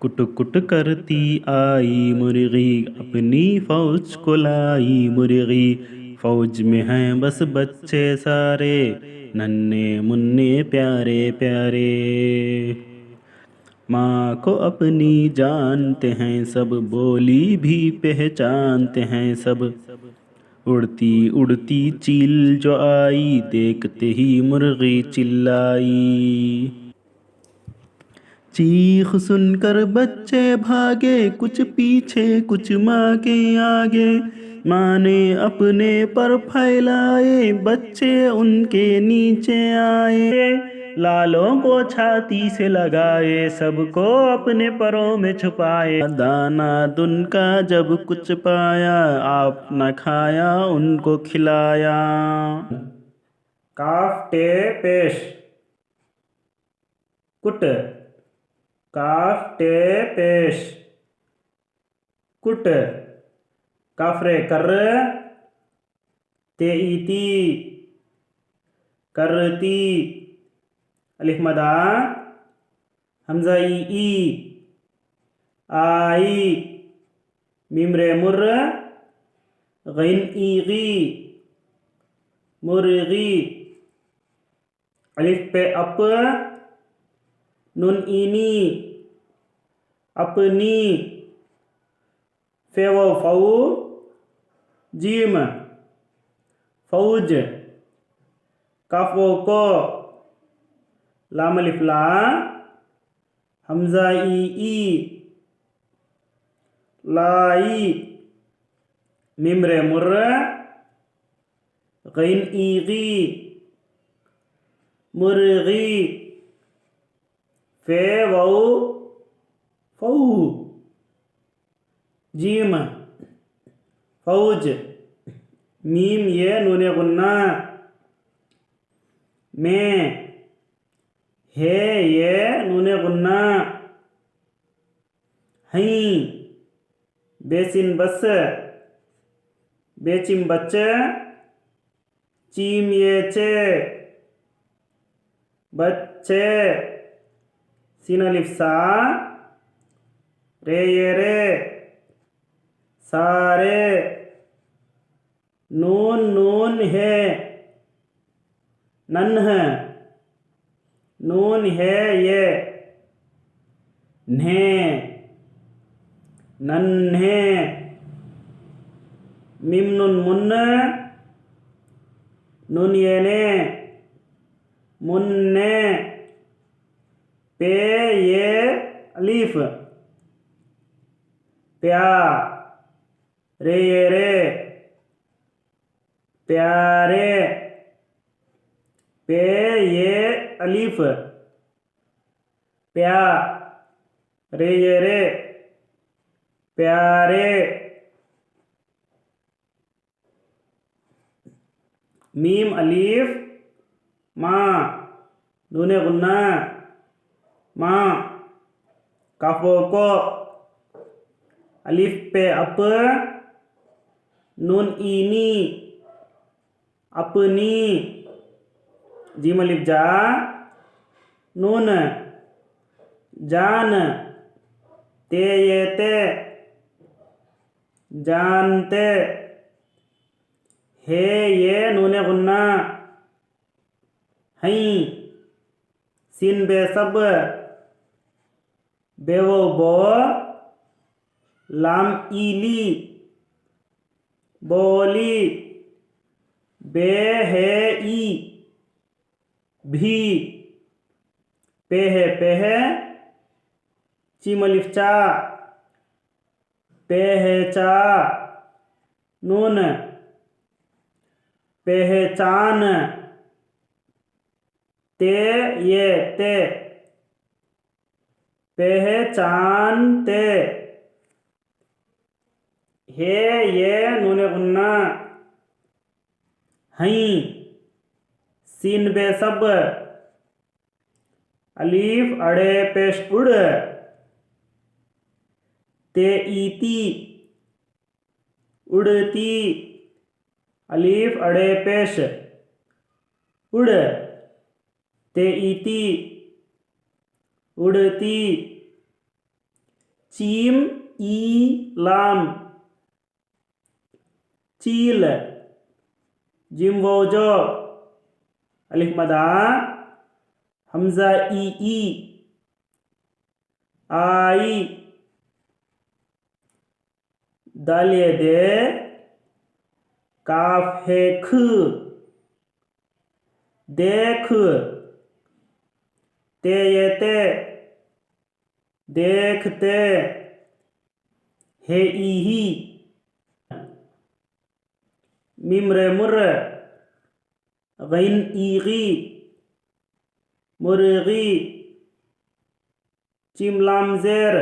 कुट कुट करती आई मुर्गी, अपनी फौज को लाई मुर्गी। फौज में हैं बस बच्चे सारे, नन्हे मुन्ने प्यारे प्यारे। माँ को अपनी जानते हैं सब, बोली भी पहचानते हैं सब। उड़ती उड़ती चील जो आई, देखते ही मुर्गी चिल्लाई। चीख सुनकर बच्चे भागे, कुछ पीछे कुछ माँ के आगे। माँ ने अपने पर फैलाए, बच्चे उनके नीचे आए। लालों को छाती से लगाए, सबको अपने परों में छुपाए। दाना दुन का जब कुछ पाया, आप न खाया उनको खिलाया। काफ टे पेश कुट। काफ टे पेश कुट। काफरे कर ते इती करती। अलिफ मदा हमजा ई आई। मीम रे मुर गैन ईगी मुर्गी। अलिफ पे अप नुन इनी अपनी। फे वो फौ जीम फौज। काफ वो को लाम अलिफ ला हमजा ई लाई। मीम रे मुर गैन ईगी मुर्गी। फे वो फौ जीम फौज। मीम ये नूने गुन्ना। में हे ये नूने गुन्ना। हई बेसिन बस बेचिम बच्चे। चीम ये चे बच्चे। सीन अलिफ सा रे ये रे सारे। नून नून है नन्ह। नून है ये न्हे नन्हे। मीम नुन मुन्न नून ये ने मुन्ने। पे ये अलीफ प्या रे ये रे प्यारे। पे ये अलीफ प्या रे ये रे प्यारे। मीम अलीफ माँ नूने गुन्ना माँ। काफो को अलिफ पे अप नून इनी अपनी। जीम अलिफ जा नून जान। ते ये ते जानते। हे ये नूने गुन्ना हई। सीन बे सब बेवो बो लाम ईली बोली। बे है ई भी। पे है पेहे चीम अलिफ चा पे है चा नून। पहचान। ते ये ते पहचानते। हे ये नूने गुन्ना हई। सीन बे सब अलीफ अड़े पेश उड़। ते इती उड़ती। अलीफ अड़े पेश उड़। ते इती उड़ती। चीम ई लाम चील जिम वोजो अलिफ मदा हमजा ई आई दाल ये दे काफ है ख देख ते ये ते देखते हे ई मिम रे मुर गैन ईगी मुर्गी चिम लाम जेर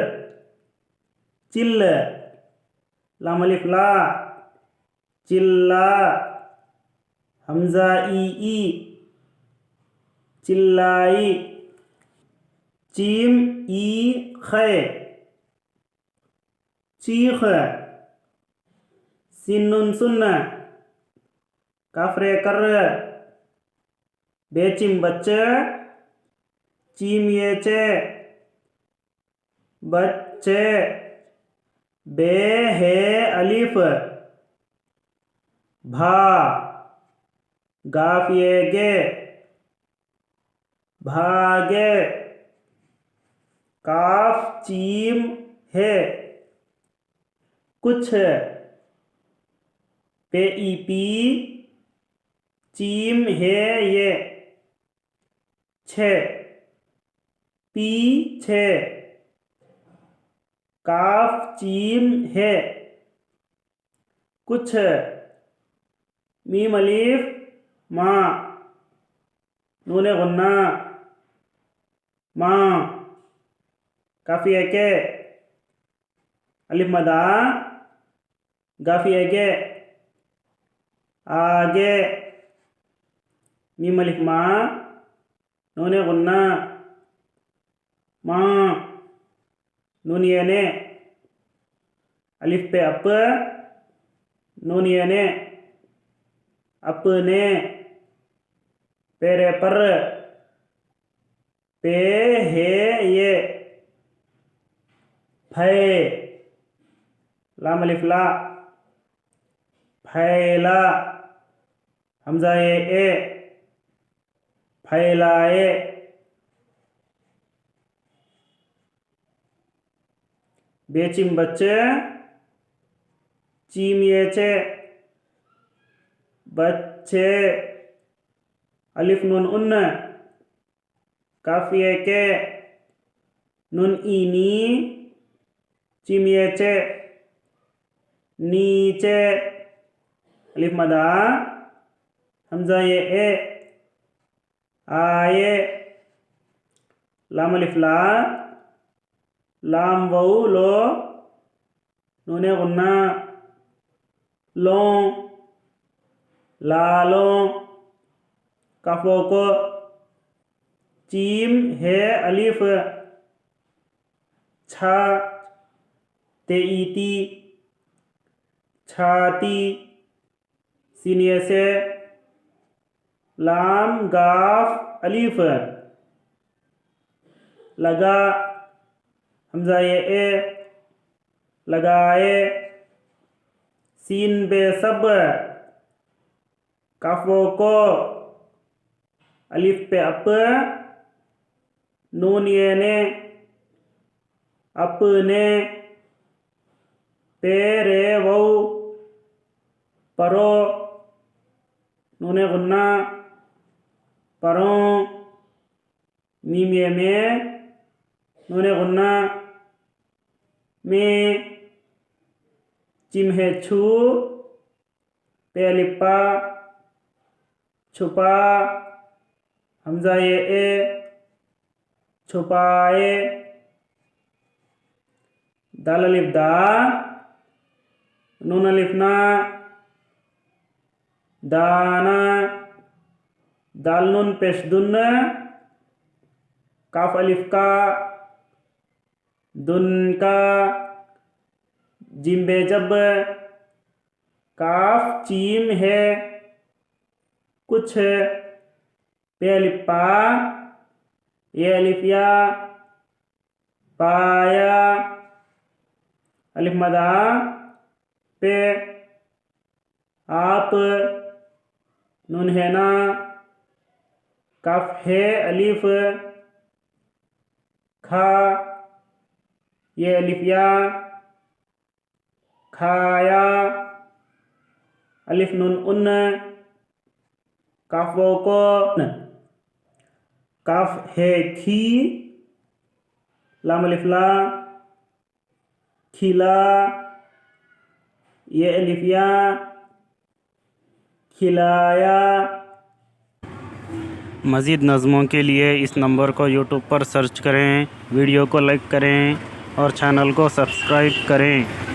चिल्ल लाम अलिफ ला चिल्ला हमजा ई चिल्लाई चीम ई खे चीख सिन नुन सुन्न काफरे कर बेचिम बच्चे चीम ये चे बच्चे बे है अलिफ भा गाफ ये गे भागे काफ चीम है कुछ पे ई पी चीम है ये छे पीछे काफ चीम है कुछ मीम अलिफ माँ नूने गुन्ना माँ काफी है के अलिफ मदा गाफी है के आगे मीम अलिफ माँ नूने गुन्ना माँ नून ये ने अलिफ पे अप नून ये ने अपने पेरे पर पे है ये फै लाम अलिफ ला फैला हमजा ये ए फैलाए बेचिम बच्चे चीम ये चे बच्चे अलिफ नून उन्न काफिए के नून इनी चीम ये चे नीचे अलिफ मदा हमजा ये ए आए लाम अलिफ ला लाम वऊ लो नूने गुन्ना लो लालो काफो को चीम है अलिफ छा तेईती छाती सीनियर से लाम गाफ अलिफ लगा हमजा ये ए लगाए सीन बे सब काफो को अलिफ पे अप नून ये ने अपने पेरे वो परो नूने गुन्ना परों मीम ये में नूने गुन्ना में चिम है छू पे लिपा छुपा हमजा ये ए छुपाए दाल अलिफ दा नून अलिफ ना दाना दाल नून पेश दुन काफ अलिफ का दुन का जिम्बे जब काफ चीम है कुछ पे अलिफ पा ये अलिफ या पाया अलिफ मदा पे आप नून है ना कफ है अलिफ खा ये अलिफ या खाया अलिफ नून उन काफ वो को काफ है खी लाम अलिफ ला खिला ये अलिफ या खिलाया। मज़ीद नज़मों के लिए इस नंबर को यूट्यूब पर सर्च करें, वीडियो को लाइक करें और चैनल को सब्सक्राइब करें।